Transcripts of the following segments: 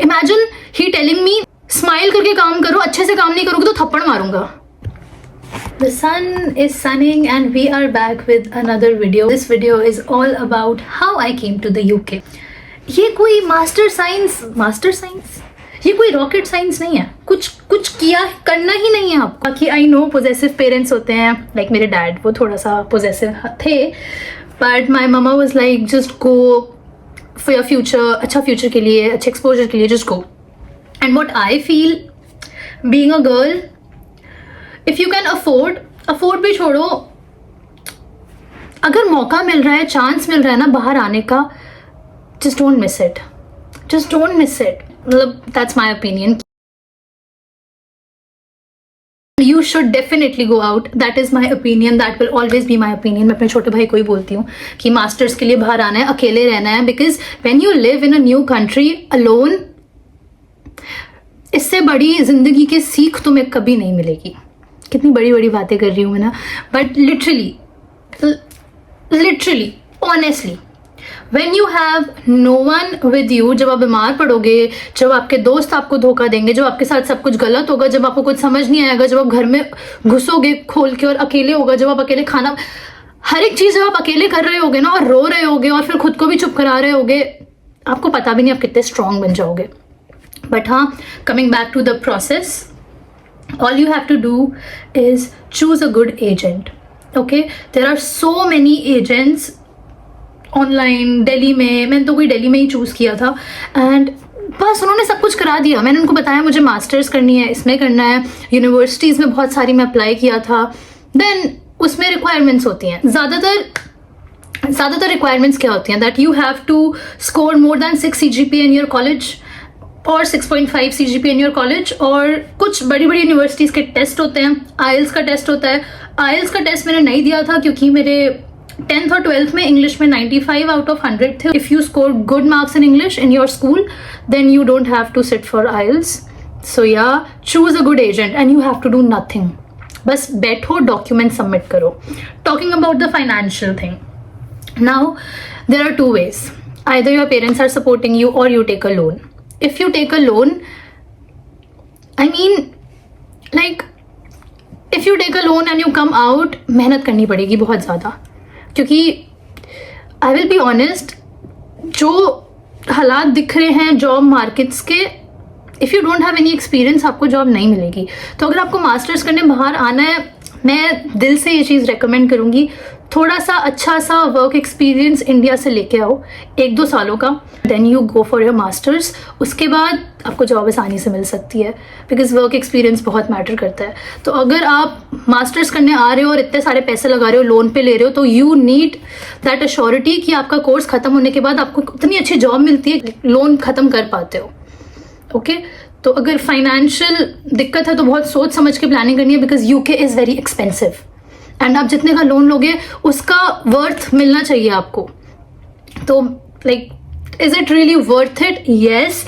Imagine ही telling me smile करके काम करो, अच्छे से काम नहीं करोगे तो थप्पड़ मारूंगा. The sun is sunning and we are back with another video. This video is all about how I came to the UK. ये कोई मास्टर साइंस ये कोई रॉकेट साइंस नहीं है. कुछ किया करना ही नहीं है आपको. बाकी आई नो पोजेसिव पेरेंट्स होते हैं, लाइक मेरे डैड वो थोड़ा सा पोजेसिव थे, but my mama was like just go for your future, अच्छा फ्यूचर के लिए, अच्छे एक्सपोजर के लिए just go. And what I feel being a girl, if you can afford भी छोड़ो, अगर मौका मिल रहा है, चांस मिल रहा है ना बाहर आने का, just don't miss it. मतलब that's my opinion. You should definitely go out. That is my opinion. That will always be my opinion. मैं अपने छोटे भाई को ही बोलती हूँ कि मास्टर्स के लिए बाहर आना है, अकेले रहना है, because when you live in a new country alone, इससे बड़ी जिंदगी की सीख तुम्हें कभी नहीं मिलेगी. कितनी बड़ी बड़ी बातें कर रही हूँ मैं ना, but literally honestly When you have no one with you, जब आप बीमार पड़ोगे, जब आपके दोस्त आपको धोखा देंगे, जब आपके साथ सब कुछ गलत होगा, जब आपको कुछ समझ नहीं आएगा, जब आप घर में घुसोगे खोल के और अकेले होगा, जब आप अकेले खाना, हर एक चीज़ जब आप अकेले कर रहे होगे ना, और रो रहे होगे और फिर खुद को भी चुप करा रहे होगे, आपको पता भी नहीं आप कितने स्ट्रांग बन जाओगे. बट हाँ, coming back to the process, all you have to do is choose a good agent. Okay, there are so many agents online. Delhi में, मैंने तो कोई दिल्ली में ही चूज़ किया था, एंड बस उन्होंने सब कुछ करा दिया. मैंने उनको बताया मुझे मास्टर्स करनी है, इसमें करना है, यूनिवर्सिटीज़ में बहुत सारी मैं अप्लाई किया था. देन उसमें रिक्वायरमेंट्स होती हैं, ज़्यादातर रिक्वायरमेंट्स क्या होती हैं, that you have to score more than 6 CGPA in your college और 6.5 CGPA इन योर कॉलेज. और कुछ बड़ी बड़ी यूनिवर्सिटीज़ के टेस्ट होते हैं, IELTS का टेस्ट होता है. IELTS का टेस्ट मैंने नहीं दिया था क्योंकि मेरे 10th और 12th में इंग्लिश में 95 out of 100 थे. If you score good marks in English in your school, then you don't have to sit for IELTS. So yeah, choose a good agent and you have to do nothing. बस बैठो, document submit करो. Talking about the financial thing, now there are 2 ways. Either your parents are supporting you or you take a loan. If you take a loan, I mean, like, if you take a loan and you come out, मेहनत करनी पड़ेगी बहुत ज़्यादा, क्योंकि I will be honest, जो हालात दिख रहे हैं जॉब मार्केट्स के, if you don't have any experience आपको जॉब नहीं मिलेगी. तो अगर आपको मास्टर्स करने बाहर आना है, मैं दिल से ये चीज़ रेकमेंड करूँगी, थोड़ा सा अच्छा सा वर्क एक्सपीरियंस इंडिया से लेके आओ 1-2 सालों का, then you go for your masters. उसके बाद आपको जॉब आसानी से मिल सकती है, बिकॉज वर्क एक्सपीरियंस बहुत मैटर करता है. तो अगर आप मास्टर्स करने आ रहे हो और इतने सारे पैसे लगा रहे हो, लोन पे ले रहे हो, तो यू नीड दैट अश्योरिटी कि आपका कोर्स खत्म होने के बाद आपको इतनी अच्छी जॉब मिलती है, लोन ख़त्म कर पाते हो. ओके, तो अगर फाइनेंशियल दिक्कत है तो बहुत सोच समझ के प्लानिंग करनी है, because UK is very expensive, and आप जितने का लोन लोगे उसका वर्थ मिलना चाहिए आपको. तो like, is it really worth it? Yes,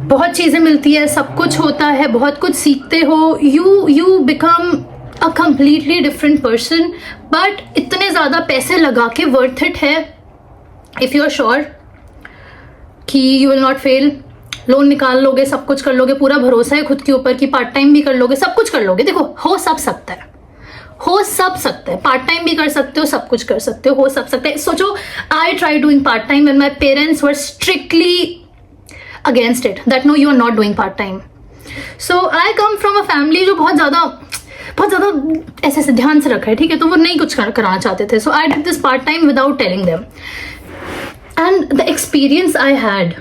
बहुत चीज़ें मिलती है, सब कुछ होता है, बहुत कुछ सीखते हो, you become a completely different person. But इतने ज़्यादा पैसे लगा के वर्थ इट है इफ़ यू आर श्योर कि you will not fail. Loan निकाल लोगे, सब कुछ कर लोगे, पूरा भरोसा है खुद के ऊपर कि पार्ट टाइम भी कर लोगे, सब कुछ कर लोगे. देखो, हो सब सकता है, पार्ट टाइम भी कर सकते हो, सब कुछ कर सकते हो सब सकता है. सोचो, I try doing part time when my parents were strictly against it, that no, you are not doing part time. So I come from a family जो बहुत ज़्यादा ऐसे ध्यान से रखा है, ठीक है, तो वो नहीं कुछ कराना चाहते थे. So I did this part time without telling them, and the experience I had,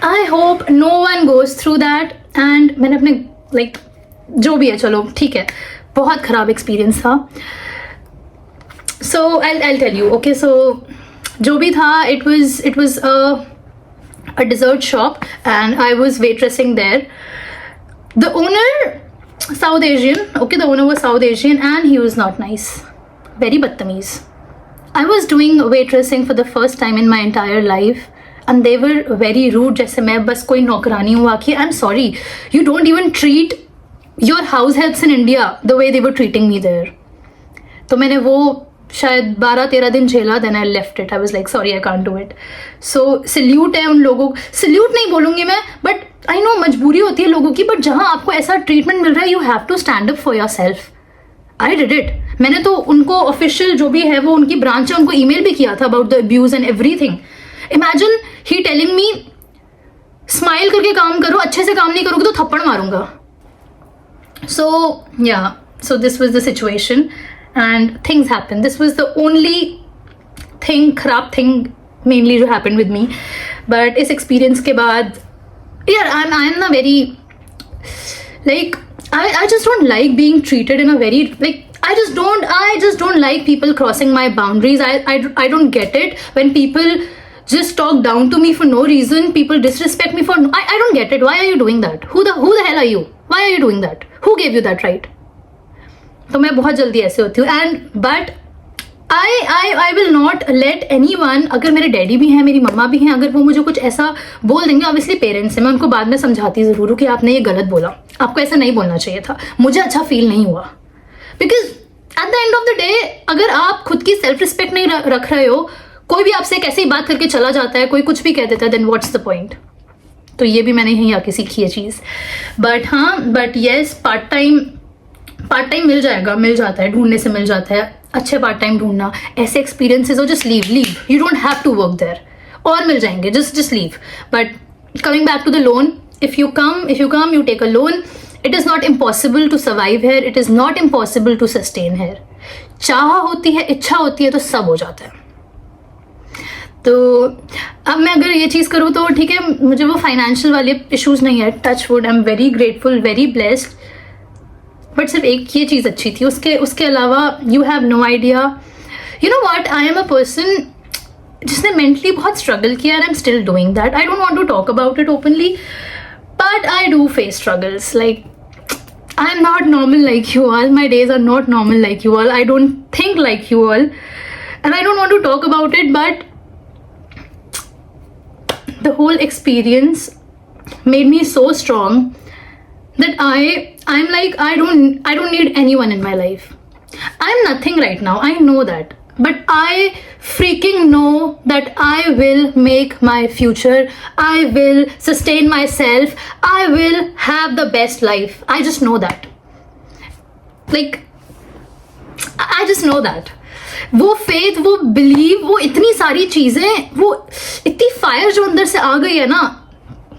I hope no one goes through that. And मैंने अपने लाइक जो भी है, चलो ठीक है, बहुत ख़राब एक्सपीरियंस था. सो आई टेल यू. ओके, सो जो भी था, it was a dessert shop and I was waitressing there. The owner, South Asian, okay, the owner was South Asian and he was not nice, very badtameez. I was doing waitressing for the first time in my entire life and they were very rude, जैसे मैं बस कोई नौकरानी हूँ आके. I'm sorry, you don't even treat your house helps in India the way they were treating me there. तो मैंने वो शायद 12-13 दिन झेला, then I left it. I was like sorry, I can't do it. So salute है उन लोगों, salute नहीं बोलूँगी मैं, बट आई नो मजबूरी होती है लोगों की, बट जहाँ आपको ऐसा ट्रीटमेंट मिल रहा है, you have to stand up for yourself. I did it. मैंने तो उनको ऑफिशियल जो भी है वो उनकी ब्रांच है, उनको ईमेल भी किया था about the abuse and everything. Imagine he telling me smile करके काम करो, अच्छे से काम नहीं करोगे तो थप्पड़ मारूंगा. सो या, so this was the situation and things happen. This was the only thing, खराब थिंग मेनली जो हैपन विद मी. बट इस एक्सपीरियंस के बाद यार आई एम ना very like I just don't like being treated in a very like I just don't like people crossing my boundaries. I don't get it when people just talk down to me for no reason. People disrespect me for no, I don't get it. Why are you doing that? Who the hell are you? Why are you doing that? Who gave you that right? तो मैं बहुत जल्दी ऐसे होती हूँ. And but I will not let any one, अगर मेरे daddy भी हैं, मेरी मम्मा भी हैं, अगर वो मुझे कुछ ऐसा बोल देंगे, ऑब्वियसली पेरेंट्स हैं, मैं उनको बाद में समझाती ज़रूर हूँ कि आपने ये गलत बोला, आपको ऐसा नहीं बोलना चाहिए था, मुझे अच्छा फील नहीं हुआ. Because at the end of the day अगर आप खुद की सेल्फ रिस्पेक्ट नहीं रख रहे हो, कोई भी आपसे कैसे ही बात करके चला जाता है, कोई कुछ भी कह देता है, देन व्हाट्स द पॉइंट. तो ये भी मैंने यहीं आके सीखी है चीज़. बट हाँ, बट येस, पार्ट टाइम मिल जाता है, ढूंढने से मिल जाता है. अच्छे पार्ट टाइम ढूंढना, ऐसे एक्सपीरियंसेस हो, just leave, you don't have to work there, और मिल जाएंगे, just leave. But coming back to the loan, if you come you take a loan. It is not impossible to survive here, it is not impossible to sustain here. चाह होती है, इच्छा होती है, तो सब हो जाता है. तो अब मैं अगर ये चीज़ करूँ तो ठीक है, मुझे वो फाइनेंशियल वाले इश्यूज नहीं है, touch wood, I am very grateful, very blessed. But सिर्फ एक ये चीज़ अच्छी थी, उसके अलावा you have no idea. You know what, I am a person जिसने मेंटली बहुत स्ट्रगल किया, and I am still doing that. I don't want to talk about it openly, but I do face struggles. Like I am not normal like you all. My days are not normal like you all. I don't think like you all. And I don't want to talk about it, but the whole experience made me so strong that I'm like, I don't need anyone in my life. I'm nothing right now. I know that. But I freaking know that I will make my future. I will sustain myself. I will have the best life. I just know that. Like, I just know that. वो faith, वो belief, वो इतनी सारी चीज़ें, वो इतनी fire जो अंदर से आ गई है ना,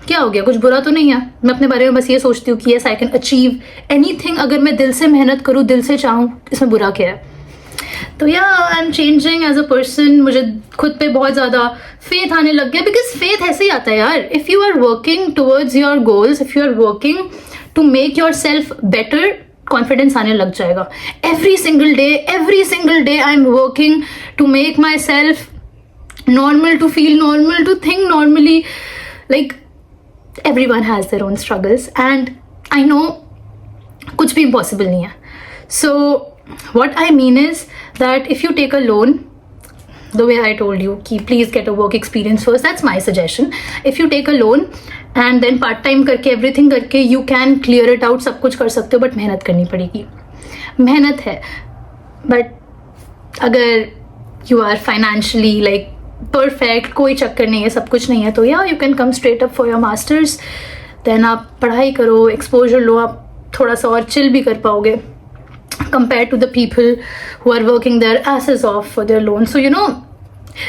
क्या हो गया, कुछ बुरा तो नहीं है. मैं अपने बारे में बस ये सोचती हूँ कि yes, I can achieve anything अगर मैं दिल से मेहनत करूँ, दिल से चाहूँ, इसमें बुरा क्या है. तो yeah I am changing as a person. मुझे खुद पे बहुत ज़्यादा फेथ आने लग गया, बिकॉज फेथ ऐसे ही आता है यार. If you are working towards your goals, if you are working to make yourself better, confidence आने लग जाएगा. Every single day I am working to make myself normal, to feel normal, to think normally. Like everyone has their own struggles, and I know कुछ भी impossible नहीं है. So what I mean is that if you take a loan, the way I told you कि please get a work experience first, that's my suggestion. If you take a loan and then part time करके everything करके you can clear it out, सब कुछ कर सकते हो, but मेहनत करनी पड़ेगी. मेहनत है, but अगर you are financially like perfect, कोई चक्कर नहीं है, सब कुछ नहीं है, तो yeah you can come straight up for your masters. Then आप पढ़ाई करो, एक्सपोजर लो, आप थोड़ा सा और चिल भी कर पाओगे compare to the people who are working their asses off for their loan. So you know,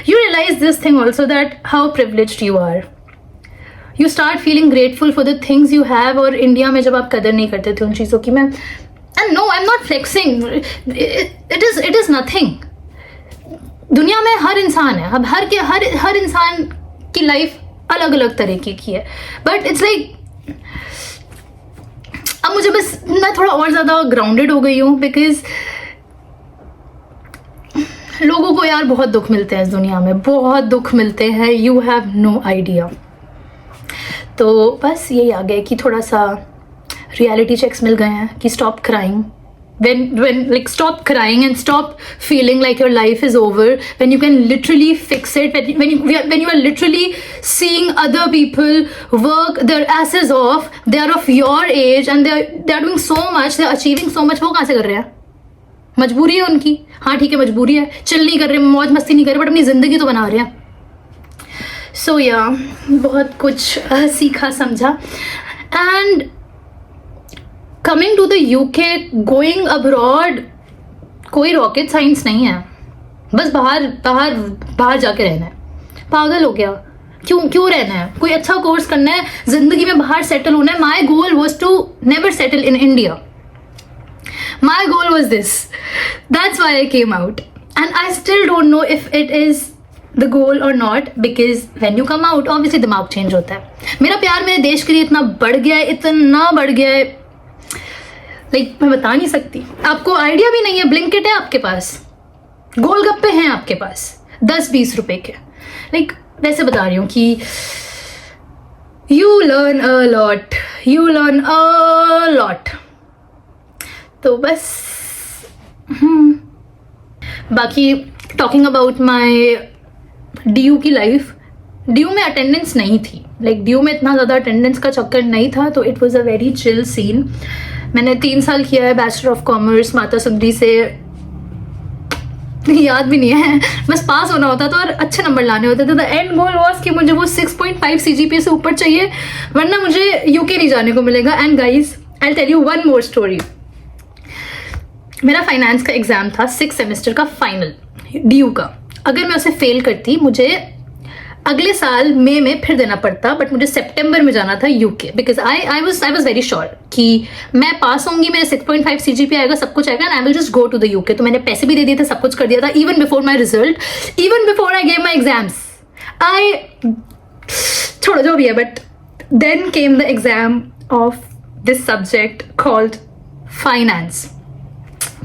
you realise this thing also that how privileged you are. You start feeling grateful for the things you have. और India में जब आप कदर नहीं करते थे उन चीज़ों की, मैं and no I am not flexing, it is nothing. दुनिया में हर इंसान है, अब हर इंसान की लाइफ अलग अलग तरीके की है, बट इट्स लाइक अब मुझे बस, मैं थोड़ा और ज़्यादा ग्राउंडेड हो गई हूँ, बिकॉज लोगों को यार बहुत दुख मिलते हैं इस दुनिया में, बहुत दुख मिलते हैं, यू हैव नो आइडिया. तो बस यही आ गया कि थोड़ा सा रियलिटी चेक्स मिल गए हैं कि stop crying. when like stop crying and stop feeling like your life is over, when you can literally fix it, when you are literally seeing other people work their asses off, they are of your age and they are doing so much, they are achieving so much. वो कहाँ से कर रहे हैं? मजबूरी है उनकी, हाँ ठीक है मजबूरी है, चिल नहीं कर रहे, मौज मस्ती नहीं कर रहे, बट अपनी ज़िंदगी तो बना रहे हैं। सो या बहुत कुछ सीखा समझा। And coming to the UK, going abroad कोई रॉकेट साइंस नहीं है, बस बाहर जाके रहना है। पागल हो गया, क्यों रहना है? कोई अच्छा कोर्स करना है, जिंदगी में बाहर सेटल होना है। My goal was to never settle in India, my goal was this, that's why I came out and I still don't know if it is the goal और not, because when you come out obviously दिमाग change होता है। मेरा प्यार मेरे देश के लिए इतना बढ़ गया है, इतना बढ़ गया है, लाइक मैं बता नहीं सकती। आपको आइडिया भी नहीं है। ब्लिंकिट है आपके पास, गोलगप्पे हैं आपके पास 10-20 रुपए के। लाइक वैसे बता रही हूँ कि यू लर्न अ लॉट। तो बस बाकी टॉकिंग अबाउट माई DU की लाइफ, DU में अटेंडेंस नहीं थी, लाइक DU में इतना ज़्यादा अटेंडेंस का चक्कर नहीं था, तो it was a very chill scene. मैंने 3 साल किया है bachelor of commerce Mata Sundari से, याद भी नहीं है, बस पास होना होता था और अच्छे नंबर लाने होते थे। द एंड गोल वॉज कि मुझे वो 6.5 CGPA से ऊपर चाहिए, वरना मुझे UK नहीं जाने को मिलेगा। And guys I will tell you one more story. मेरा फाइनेंस का एग्जाम था 6 सेमेस्टर का फाइनल DU का। अगर मैं उसे फेल करती, मुझे अगले साल मई में फिर देना पड़ता, बट मुझे सितंबर में जाना था UK, because I was very sure कि मैं पास होंगी, मेरे 6.5 CGPA आएगा, सब कुछ आएगा, and I will just go to the UK। तो मैंने पैसे भी दे दिए थे, सब कुछ कर दिया था, even before my result, even before I gave my exams. छोड़ो जो भी है, but then came the exam of this subject called finance.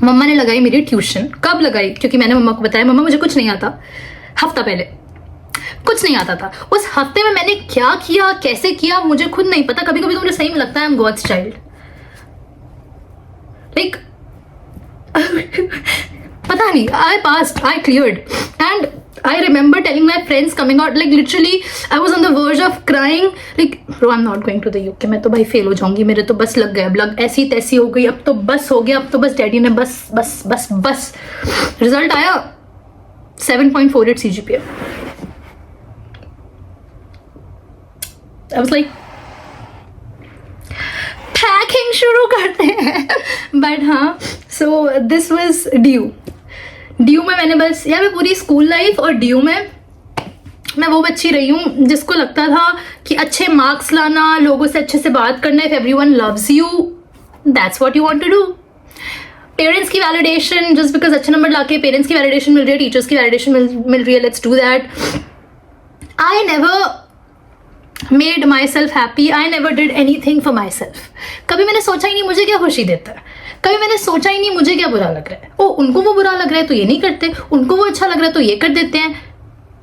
मम्मा ने लगाई मेरी ट्यूशन। कब लगाई? क्योंकि मैंने मम्मा को बताया मम्मा मुझे कुछ नहीं आता, हफ्ता पहले कुछ नहीं आता था। उस हफ्ते में मैंने क्या किया, कैसे किया, मुझे खुद नहीं पता। कभी कभी तो मुझे सही में लगता है I am God's child. Like पता नहीं, I passed, I cleared, and I remember telling my friends coming out, like literally I was on the verge of crying, like bro I am not going to the UK, मैं तो भाई fail हो जाऊंगी, मेरे तो बस लग गया, लग ऐसी तैसी हो गई, अब तो बस हो गया, अब तो बस डैडी ने बस बस बस बस। रिजल्ट आया 7.48 CGPA। I was like, packing शुरू करते हैं। बट हाँ, सो दिस वॉज DU में मैंने बस यार, मैं पूरी स्कूल लाइफ और DU में मैं वो बच्ची रही हूँ जिसको लगता था कि अच्छे मार्क्स लाना, लोगों से अच्छे से बात करना, if everyone loves you that's what you want to do. Parents की वैलिडेशन, जस्ट बिकॉज अच्छे नंबर लाके पेरेंट्स की वैलिडेशन मिल रही है, टीचर्स की वैलिडेशन मिल रही है, let's do that. I never made myself happy, I never did anything for myself. कभी मैंने सोचा ही नहीं मुझे क्या खुशी देता है, कभी मैंने सोचा ही नहीं मुझे क्या बुरा लग रहा है। ओ उनको वो बुरा लग रहा है तो ये नहीं करते, उनको वो अच्छा लग रहा है तो ये कर देते हैं।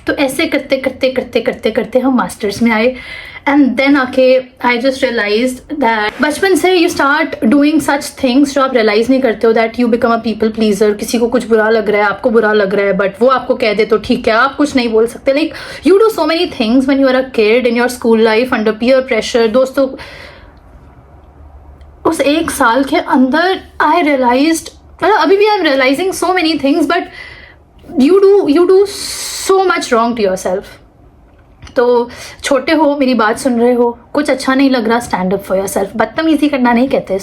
तो ऐसे करते करते करते करते करते हम मास्टर्स में आए, एंड देन आके आई जस्ट रियलाइज्ड दैट बचपन से you start doing such things जो आप रियलाइज नहीं करते हो, that you become a people pleaser. किसी को कुछ बुरा लग रहा है, आपको बुरा लग रहा है, बट वो आपको कह दे तो ठीक है, आप कुछ नहीं बोल सकते। Like you do so many things when you are a kid in your school life under peer pressure. दोस्तों, उस 1 साल के अंदर आई रियलाइज्ड, मतलब अभी भी I am realising so many things, but you do so much wrong to yourself। तो छोटे हो, मेरी बात सुन रहे हो, कुछ अच्छा नहीं लग रहा, स्टैंड अप फॉर योरसेल्फ। बदतमीजी करना नहीं कहते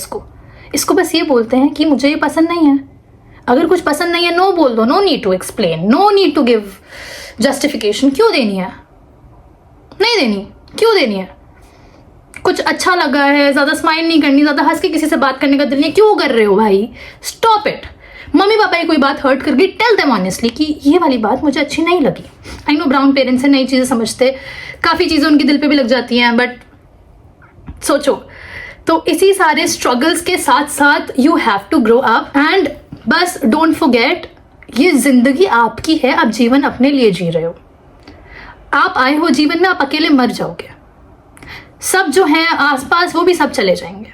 इसको बस ये बोलते हैं कि मुझे ये पसंद नहीं है। अगर कुछ पसंद नहीं है, नो बोल दो, no need to explain, no need to give justification. क्यों देनी है? नहीं देनी, क्यों देनी है? कुछ अच्छा लगा है, ज़्यादा स्माइल नहीं करनी, ज़्यादा हंस के किसी से बात करने का दिल नहीं, क्यों कर रहे हो भाई? Stop it. मम्मी पापा की कोई बात हर्ट कर गई, टेल देम ऑनेस्टली कि ये वाली बात मुझे अच्छी नहीं लगी। आई नो ब्राउन पेरेंट्स हैं, नई चीज़ें समझते, काफ़ी चीज़ें उनके दिल पे भी लग जाती हैं, बट सोचो। तो इसी सारे स्ट्रगल्स के साथ साथ you have to grow up, and बस डोंट फॉरगेट, ये जिंदगी आपकी है, आप जीवन अपने लिए जी रहे हो। आप आए हो जीवन में, आप अकेले मर जाओगे। सब जो हैं आसपास वो भी सब चले जाएंगे।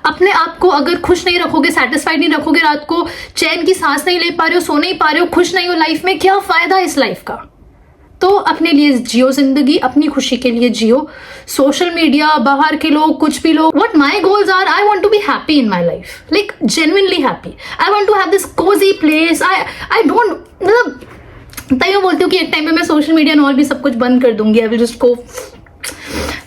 अपने आप को अगर खुश नहीं रखोगे, सेटिस्फाइड नहीं रखोगे, रात को चैन की सांस नहीं ले पा रहे हो, सो नहीं पा रहे हो, खुश नहीं हो लाइफ में, क्या फायदा इस लाइफ का? तो अपने लिए जियो जिंदगी, अपनी खुशी के लिए जियो. सोशल मीडिया, बाहर के लोग, कुछ भी लोग, what my goals are, I want to be happy in my life, like genuinely happy. I want to have this cozy place. I don't, मतलब तभी मैं बोलती हूँ कि एक टाइम पे मैं सोशल मीडिया और भी सब कुछ बंद कर दूंगी. I will just go,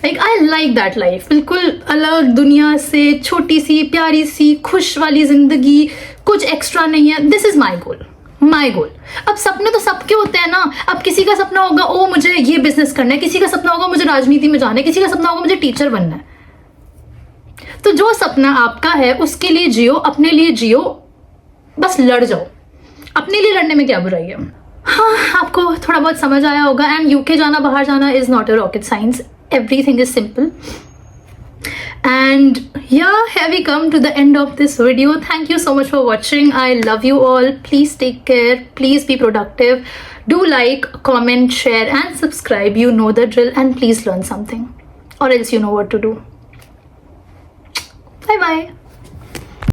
like I like that life. बिल्कुल अलग दुनिया से, छोटी सी प्यारी सी खुश वाली जिंदगी, कुछ एक्स्ट्रा नहीं है. दिस इज माई गोल, माई गोल. अब सपने तो सबके होते हैं ना. अब किसी का सपना होगा ओ मुझे ये बिजनेस करना है, किसी का सपना होगा मुझे राजनीति में जाना है, किसी का सपना होगा मुझे टीचर बनना है. तो जो सपना आपका है उसके लिए जियो, अपने लिए जियो, बस लड़ जाओ. अपने लिए लड़ने में क्या बुराई है. हाँ, आपको थोड़ा बहुत समझ आया होगा. एंड यूके जाना, बाहर जाना is not a rocket science. Everything is simple. And yeah, here we come to the end of this video. Thank you so much for watching. I love you all. Please take care. Please be productive. Do like, comment, share and subscribe. You know the drill. And please learn something, or else you know what to do. Bye bye.